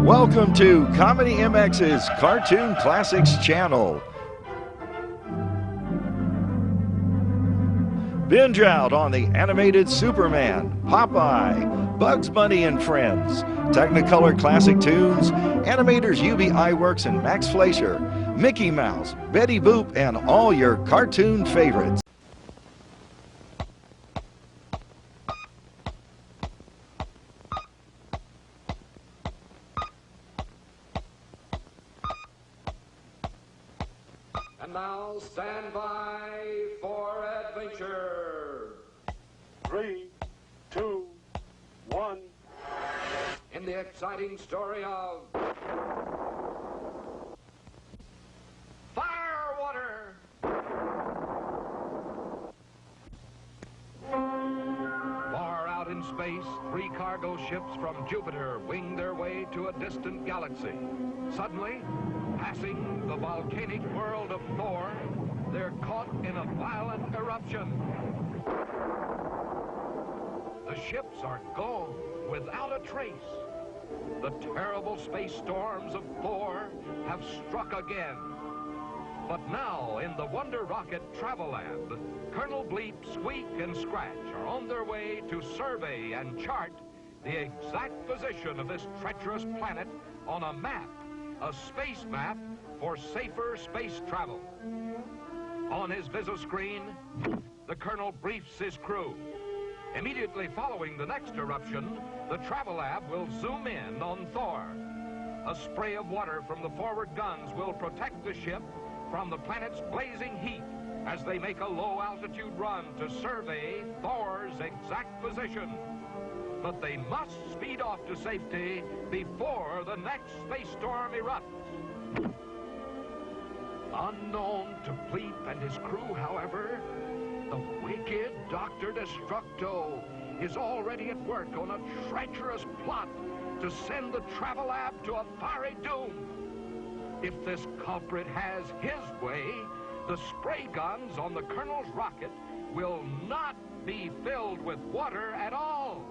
Welcome to ComedyMX's Cartoon Classics channel. Binge out on the animated Superman, Popeye, Bugs Bunny and Friends, Technicolor classic tunes, animators UB Iwerks and Max Fleischer, Mickey Mouse, Betty Boop, and all your cartoon favorites. And now stand by for adventure. 3, 2, 1. In the exciting story of Firewater. Far out in space, 3 cargo ships from Jupiter wing their way to a distant galaxy. Suddenly, passing the volcanic world of Thor, they're caught in a violent eruption. The ships are gone without a trace. The terrible space storms of Thor have struck again. But now, in the Wonder Rocket Travel Lab, Colonel Bleep, Squeek and Scratch are on their way to survey and chart the exact position of this treacherous planet on a map, a space map for safer space travel. On his visoscreen, the Colonel briefs his crew. Immediately following the next eruption, the Travel Lab will zoom in on Thor. A spray of water from the forward guns will protect the ship from the planet's blazing heat as they make a low-altitude run to survey Thor's exact position. But they must speed off to safety before the next space storm erupts. Unknown to Bleep and his crew, however, the wicked Doctor Destructo is already at work on a treacherous plot to send the Travel Lab to a fiery doom. If this culprit has his way, the spray guns on the Colonel's rocket will not be filled with water at all,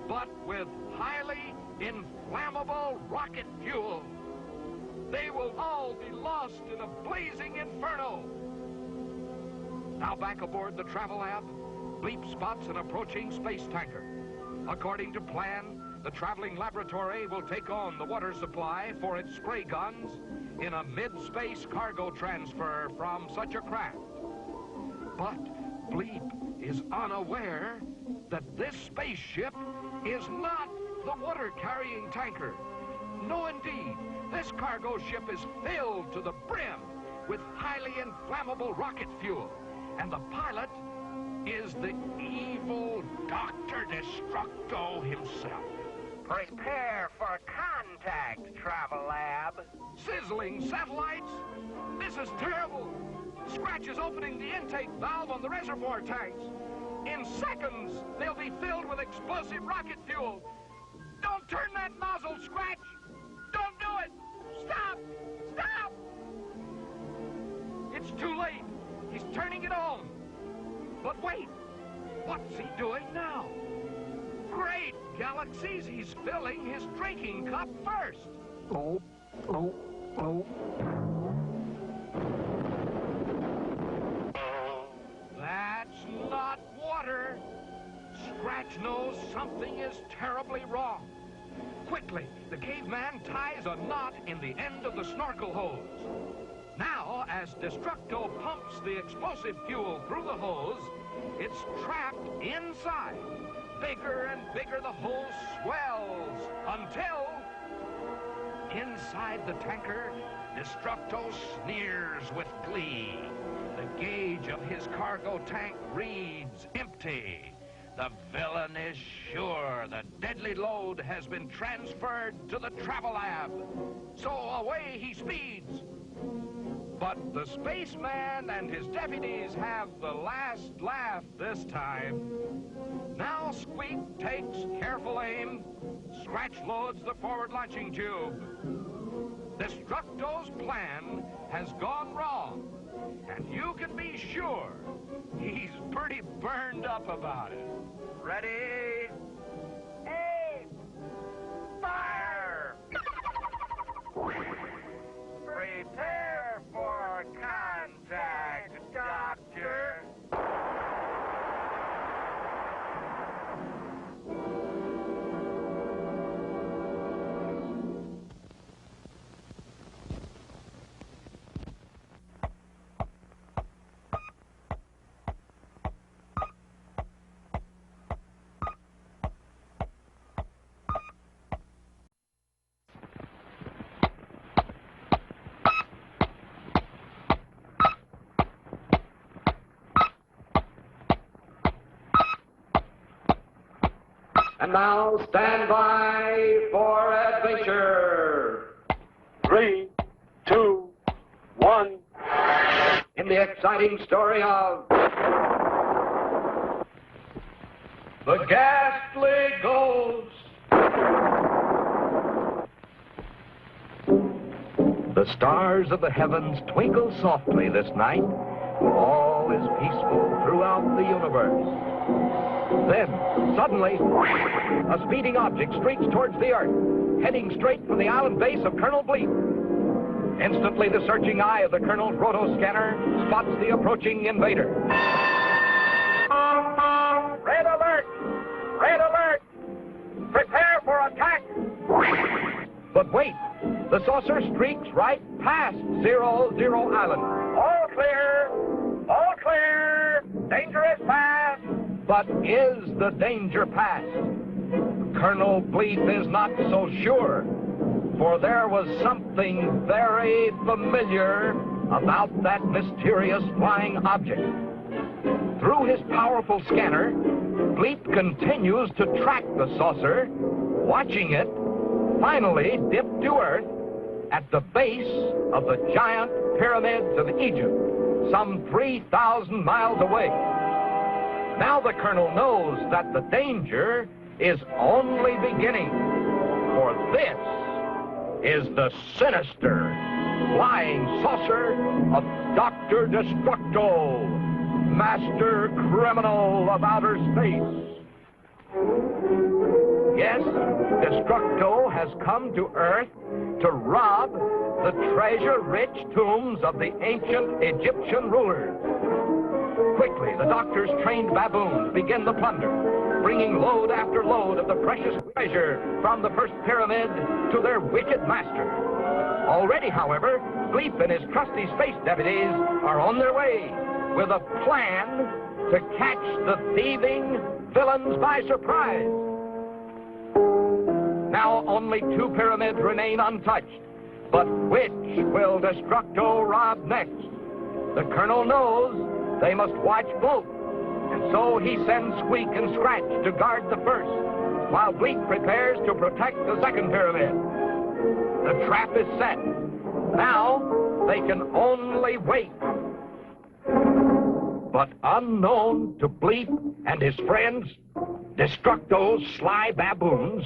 but with highly inflammable rocket fuel. They will all be lost in a blazing inferno. Now back aboard the Travel Lab, Bleep spots an approaching space tanker. According to plan, the traveling laboratory will take on the water supply for its spray guns in a mid-space cargo transfer from such a craft. But Bleep is unaware that this spaceship is not the water-carrying tanker. No, indeed, this cargo ship is filled to the brim with highly inflammable rocket fuel, and the pilot is the evil Doctor Destructo himself. Prepare for contact, Travel Lab. Sizzling satellites? This is terrible. Scratch is opening the intake valve on the reservoir tanks. In seconds, they'll be filled with explosive rocket fuel. Don't turn that nozzle, Scratch! Don't do it! Stop! Stop! It's too late. He's turning it on. But wait, what's he doing now? Great galaxies, he's filling his drinking cup first. Oh. That's not water. Scratch knows something is terribly wrong. Quickly, the caveman ties a knot in the end of the snorkel hose. Now, as Destructo pumps the explosive fuel through the hose, it's trapped inside. Bigger and bigger the hose swells until inside the tanker, Destructo sneers with glee. The gauge of his cargo tank reads empty. The villain is sure the deadly load has been transferred to the Travel Lab. So away he speeds. But the spaceman and his deputies have the last laugh this time. Now Squeak takes careful aim. Scratch loads the forward launching tube. Destructo's plan has gone wrong, and you can be sure he's pretty burned up about it. Ready? Aim! Fire! And now stand by for adventure. 3, 2, 1. In the exciting story of the Ghastly Ghost. The stars of the heavens twinkle softly this night. All is peaceful throughout the universe. Then, suddenly, a speeding object streaks towards the Earth, heading straight for the island base of Colonel Bleep. Instantly, the searching eye of the Colonel's rotoscanner spots the approaching invader. Red alert! Red alert! Prepare for attack! But wait, the saucer streaks right past 00 Island. All clear! All clear! Danger is past! But is the danger past? Colonel Bleep is not so sure, for there was something very familiar about that mysterious flying object. Through his powerful scanner, Bleep continues to track the saucer, watching it finally dip to Earth at the base of the giant pyramids of Egypt, some 3,000 miles away. Now the Colonel knows that the danger is only beginning, for this is the sinister flying saucer of Doctor Destructo, master criminal of outer space. Yes, Destructo has come to Earth to rob the treasure-rich tombs of the ancient Egyptian rulers. Quickly, the Doctor's trained baboons begin the plunder, bringing load after load of the precious treasure from the first pyramid to their wicked master. Already, however, Bleep and his trusty space deputies are on their way with a plan to catch the thieving villains by surprise. Now only 2 pyramids remain untouched, but which will Destructo rob next? The Colonel knows they must watch both, and so he sends Squeek and Scratch to guard the first, while Bleep prepares to protect the second pyramid. The trap is set. Now they can only wait. But unknown to Bleep and his friends, Destructo's sly baboons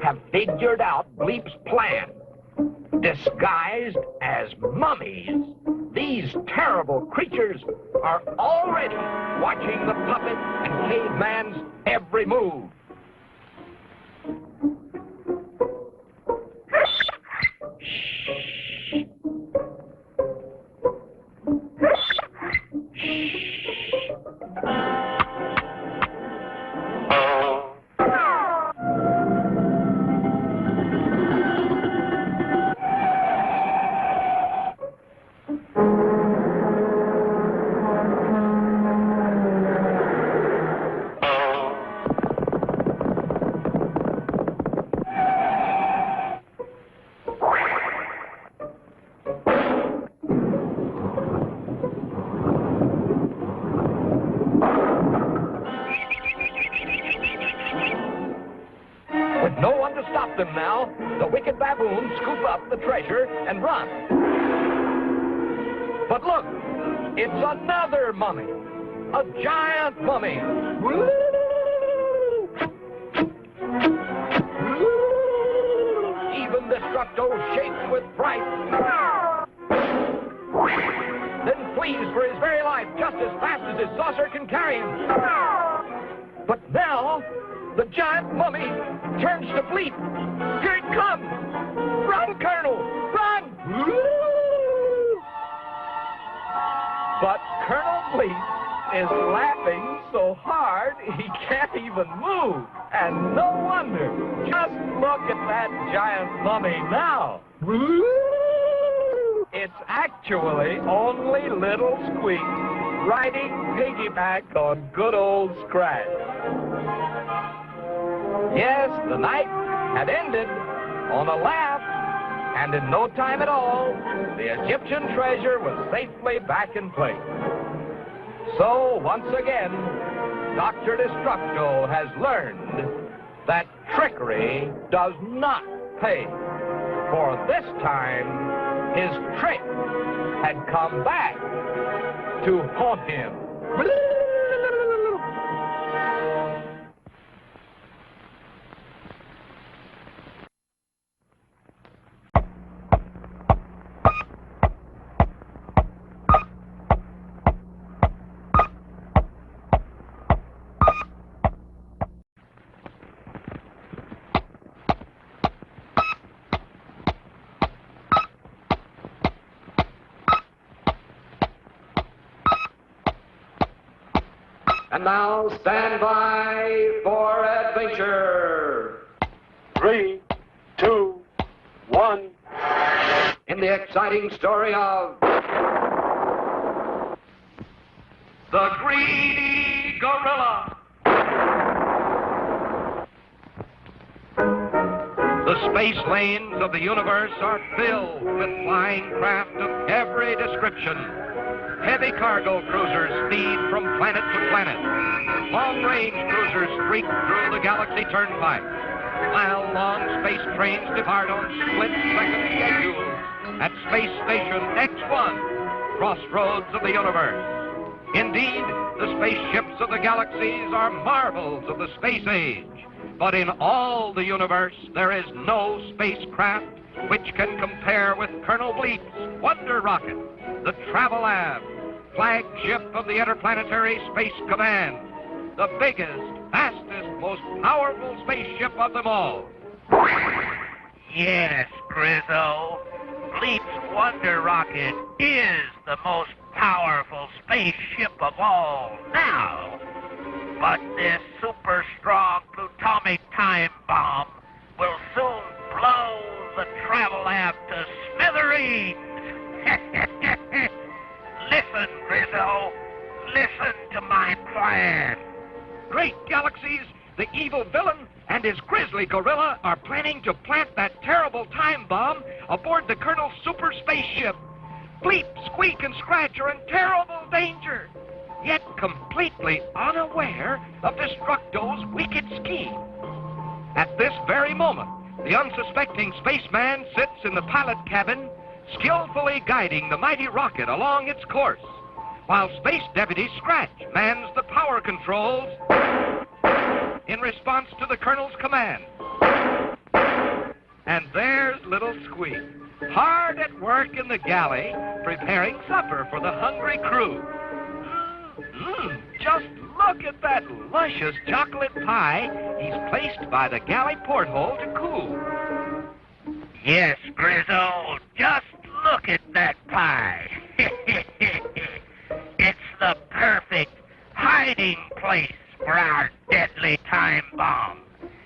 have figured out Bleep's plan. Disguised as mummies, these terrible creatures are already watching the puppet and caveman's every move. Them now, the wicked baboons scoop up the treasure and run. But look, it's another mummy, a giant mummy. Even Destructo shakes with fright, then flees for his very life just as fast as his saucer can carry him. But now, the giant mummy turns to Bleep. Here it comes! Run, Colonel! Run! But Colonel Bleep is laughing so hard he can't even move. And no wonder. Just look at that giant mummy now. It's actually only little Squeak riding piggyback on good old Scratch. Yes, the night had ended on a laugh, and in no time at all, the Egyptian treasure was safely back in place. So, once again, Doctor Destructo has learned that trickery does not pay. For this time, his trick had come back to haunt him. And now, stand by for adventure. 3, 2, 1. In the exciting story of the Greedy Gorilla. The space lanes of the universe are filled with flying craft of every description. Heavy cargo cruisers speed from planet to planet. Long-range cruisers streak through the galaxy turnpike, while long space trains depart on split-second schedules at Space Station X1, crossroads of the universe. Indeed, the spaceships of the galaxies are marvels of the space age. But in all the universe, there is no spacecraft which can compare with Colonel Bleep's Wonder Rocket, the Travel Lab, flagship of the Interplanetary Space Command, the biggest, fastest, most powerful spaceship of them all. Yes, Grizzo. Bleep's Wonder Rocket is the most powerful spaceship of all now. But this super strong plutonic time bomb will soon blow the Travel Lab to smithereens. Listen, Grizzo. Listen to my plan. Great galaxies, the evil villain and his grisly gorilla are planning to plant that terrible time bomb aboard the Colonel's super spaceship. Bleep, Squeek, and Scratch are in terrible danger, yet completely unaware of Destructo's wicked scheme. At this very moment, the unsuspecting spaceman sits in the pilot cabin, skillfully guiding the mighty rocket along its course, while Space Deputy Scratch mans the power controls in response to the Colonel's command. And there's little Squeak, hard at work in the galley, preparing supper for the hungry crew. Just look at that luscious chocolate pie he's placed by the galley porthole to cool. Yes, Grizzo, just look at that pie. It's the perfect hiding place for our deadly time bomb.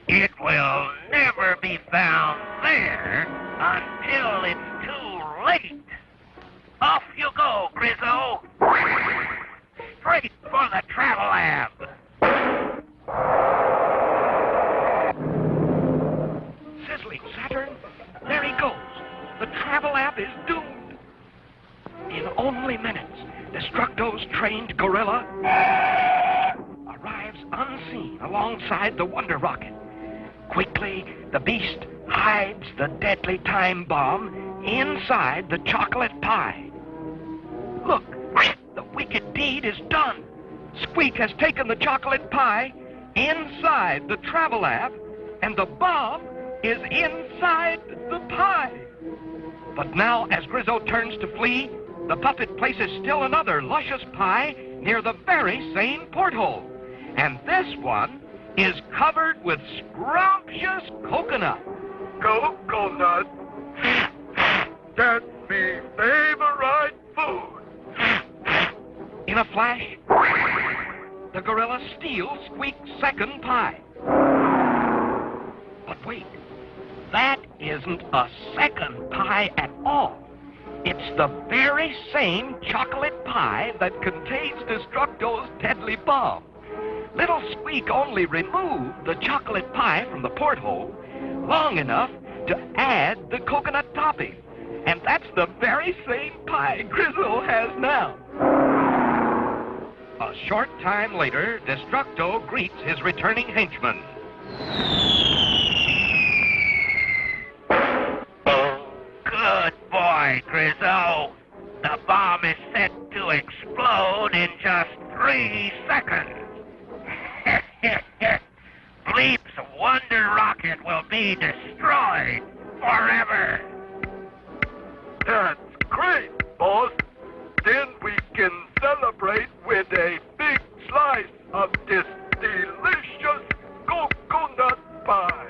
It will never be found there until it's too late. Off you go, Grizzo. Straight for the Travel Lab. Sizzling Saturn, there he goes. The Travel Lab is doomed. In only minutes, Destructo's trained gorilla arrives unseen alongside the Wonder Rocket. Quickly, the beast hides the deadly time bomb inside the chocolate pie. Look, the wicked deed is done. Squeak has taken the chocolate pie inside the Travel Lab, and the bomb is inside the pie. But now, as Grizzo turns to flee, the puppet places still another luscious pie near the very same porthole. And this one is covered with scrumptious coconut. Coconut. That's me favorite food. In a flash, the gorilla steals Squeak's second pie. But wait, that isn't a second pie at all. It's the very same chocolate pie that contains Destructo's deadly bomb. Little Squeak only removed the chocolate pie from the porthole long enough to add the coconut topping. And that's the very same pie Grizzo has now. A short time later, Destructo greets his returning henchman. Good boy, Grizzo. The bomb is set to explode in just 3 seconds. Bleep's wonder rocket will be destroyed forever. That's great, boss. Then we can celebrate with a big slice of this delicious coconut pie.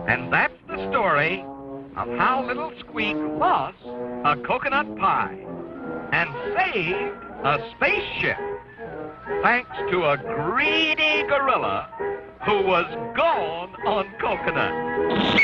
And that's the story of how little Squeak lost a coconut pie and saved a spaceship, thanks to a greedy gorilla who was gone on coconut.